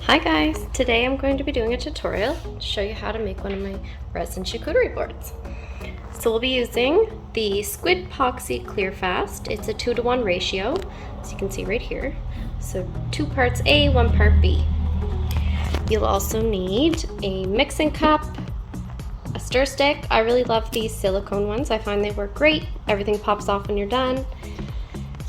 Hi guys! Today I'm going to be doing a tutorial to show you how to make one of my resin charcuterie boards. So we'll be using the SquidPoxy Clear Fast. It's a 2-to-1 ratio, as you can see right here. So 2 parts A, 1 part B. You'll also need a mixing cup, a stir stick. I really love these silicone ones. I find they work great. Everything pops off when you're done.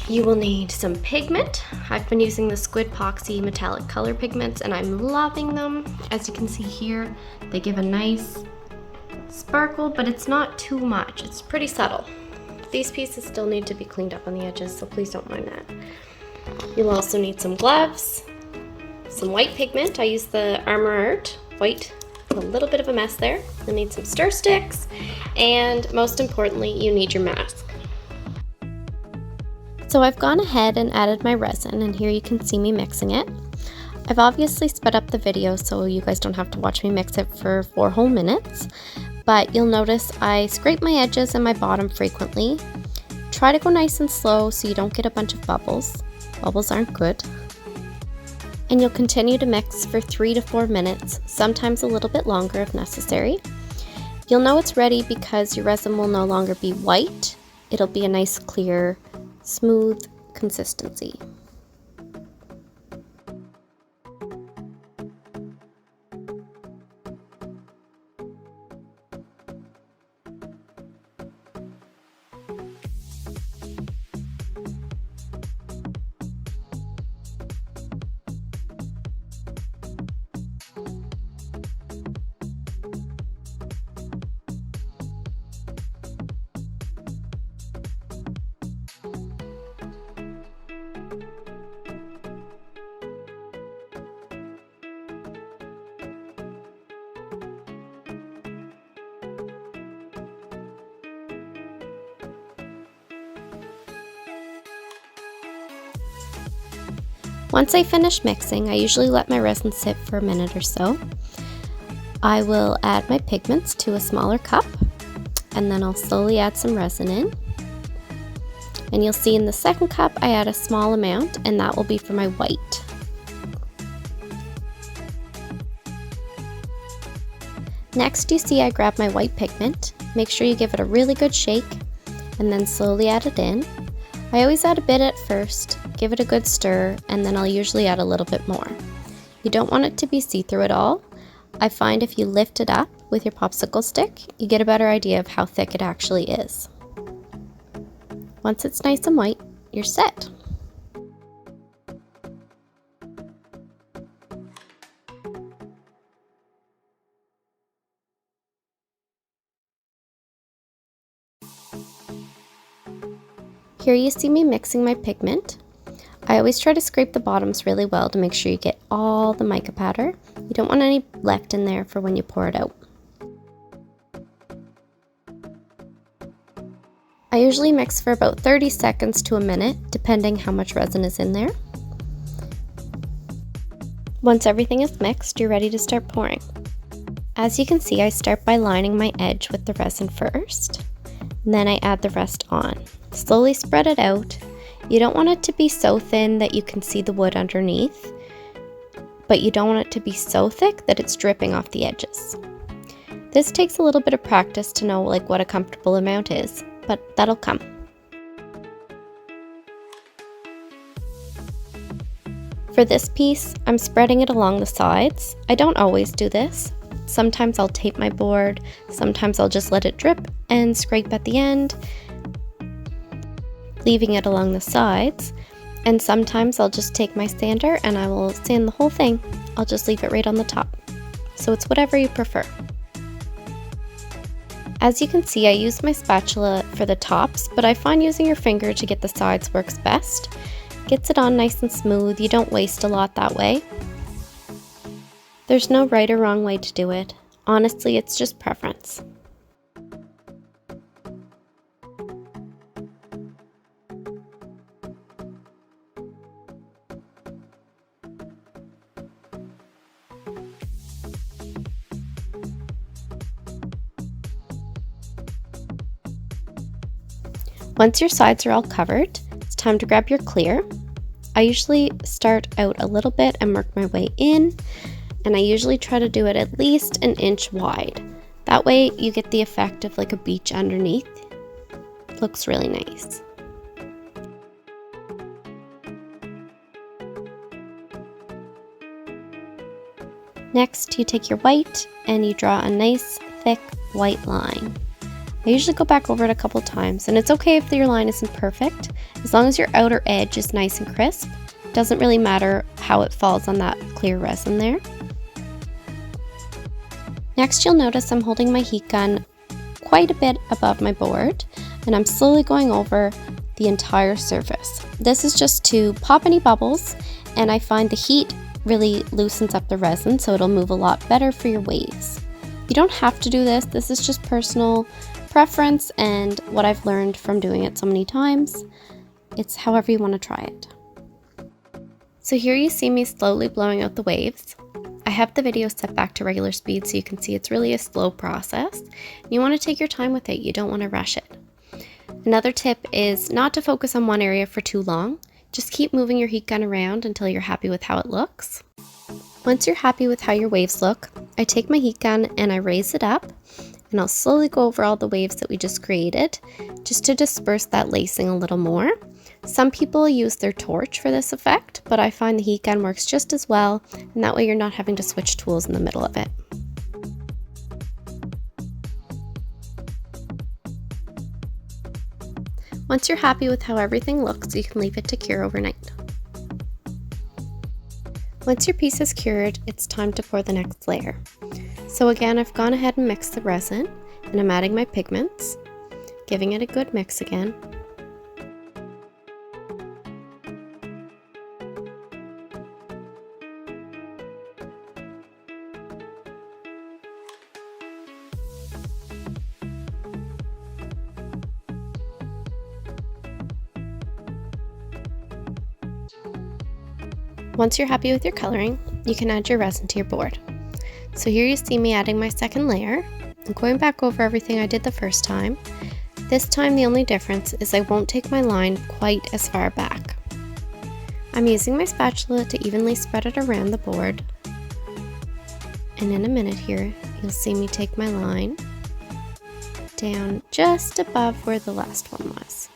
You will need some pigment. I've been using the SquidPoxy metallic color pigments and I'm loving them. As you can see here, they give a nice sparkle, but it's not too much. It's pretty subtle. These pieces still need to be cleaned up on the edges, so please don't mind that. You'll also need some gloves, some white pigment. I use the Armor Art white, a little bit of a mess there. You'll need some stir sticks, and most importantly, you need your mask. So I've gone ahead and added my resin, and here you can see me mixing it. I've obviously sped up the video so you guys don't have to watch me mix it for 4 whole minutes, but you'll notice I scrape my edges and my bottom frequently. Try to go nice and slow so you don't get a bunch of bubbles. Bubbles aren't good. And you'll continue to mix for 3 to 4 minutes, sometimes a little bit longer if necessary. You'll know it's ready because your resin will no longer be white. It'll be a nice clear, smooth consistency. Once I finish mixing, I usually let my resin sit for a minute or so. I will add my pigments to a smaller cup, and then I'll slowly add some resin in. And you'll see in the second cup I add a small amount, and that will be for my white. Next, you see I grab my white pigment. Make sure you give it a really good shake, and then slowly add it in. I always add a bit at first, give it a good stir, and then I'll usually add a little bit more. You don't want it to be see-through at all. I find if you lift it up with your popsicle stick, you get a better idea of how thick it actually is. Once it's nice and white, you're set. Here you see me mixing my pigment. I always try to scrape the bottoms really well to make sure you get all the mica powder. You don't want any left in there for when you pour it out. I usually mix for about 30 seconds to a minute, depending how much resin is in there. Once everything is mixed, you're ready to start pouring. As you can see, I start by lining my edge with the resin first, and then I add the rest on. Slowly spread it out. You don't want it to be so thin that you can see the wood underneath, but you don't want it to be so thick that it's dripping off the edges. This takes a little bit of practice to know what a comfortable amount is, but that'll come. For this piece, I'm spreading it along the sides. I don't always do this. Sometimes I'll tape my board, sometimes I'll just let it drip and scrape at the end, leaving it along the sides, and sometimes I'll just take my sander and I will sand the whole thing. I'll just leave it right on the top. So it's whatever you prefer. As you can see, I use my spatula for the tops, but I find using your finger to get the sides works best. Gets it on nice and smooth. You don't waste a lot that way. There's no right or wrong way to do it. Honestly, it's just preference. Once your sides are all covered, it's time to grab your clear. I usually start out a little bit and work my way in, and I usually try to do it at least an inch wide. That way you get the effect of like a beach underneath. Looks really nice. Next, you take your white and you draw a nice thick white line. I usually go back over it a couple times, and it's okay if your line isn't perfect. As long as your outer edge is nice and crisp, it doesn't really matter how it falls on that clear resin there. Next, you'll notice I'm holding my heat gun quite a bit above my board, and I'm slowly going over the entire surface. This is just to pop any bubbles, and I find the heat really loosens up the resin, so it'll move a lot better for your waves. You don't have to do this. This is just personal preference and what I've learned from doing it so many times. It's however you want to try it. So here you see me slowly blowing out the waves. I have the video set back to regular speed so you can see it's really a slow process. You want to take your time with it. You don't want to rush it. Another tip is not to focus on one area for too long. Just keep moving your heat gun around until you're happy with how it looks. Once you're happy with how your waves look, I take my heat gun and I raise it up, and I'll slowly go over all the waves that we just created, just to disperse that lacing a little more. Some people use their torch for this effect, but I find the heat gun works just as well, and that way you're not having to switch tools in the middle of it. Once you're happy with how everything looks, you can leave it to cure overnight. Once your piece is cured, it's time to pour the next layer. So again, I've gone ahead and mixed the resin, and I'm adding my pigments, giving it a good mix again. Once you're happy with your coloring, you can add your resin to your board. So here you see me adding my second layer. I'm going back over everything I did the first time. This time the only difference is I won't take my line quite as far back. I'm using my spatula to evenly spread it around the board. And in a minute here, you'll see me take my line down just above where the last one was.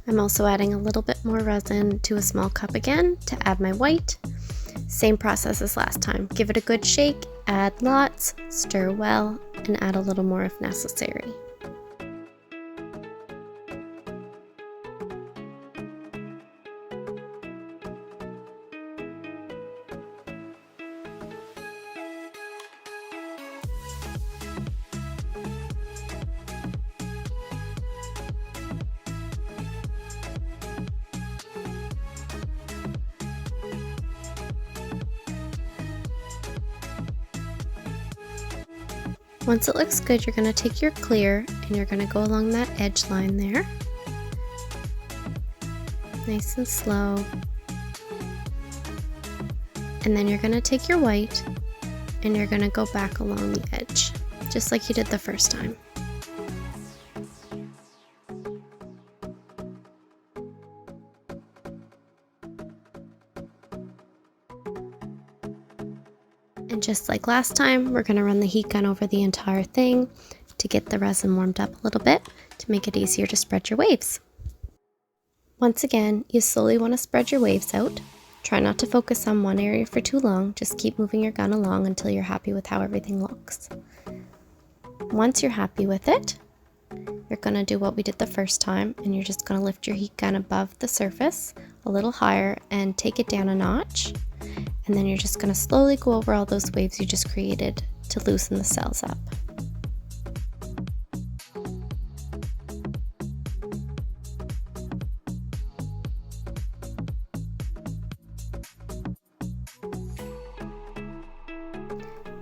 I'm also adding a little bit more resin to a small cup again to add my white. Same process as last time. Give it a good shake, add lots, stir well, and add a little more if necessary. Once it looks good, you're going to take your clear and you're going to go along that edge line there. Nice and slow. And then you're going to take your white and you're going to go back along the edge, just like you did the first time. And just like last time, we're going to run the heat gun over the entire thing to get the resin warmed up a little bit to make it easier to spread your waves. Once again, you slowly want to spread your waves out. Try not to focus on one area for too long, just keep moving your gun along until you're happy with how everything looks. Once you're happy with it, you're going to do what we did the first time, and you're just going to lift your heat gun above the surface a little higher and take it down a notch. And then you're just going to slowly go over all those waves you just created to loosen the cells up.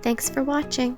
Thanks for watching.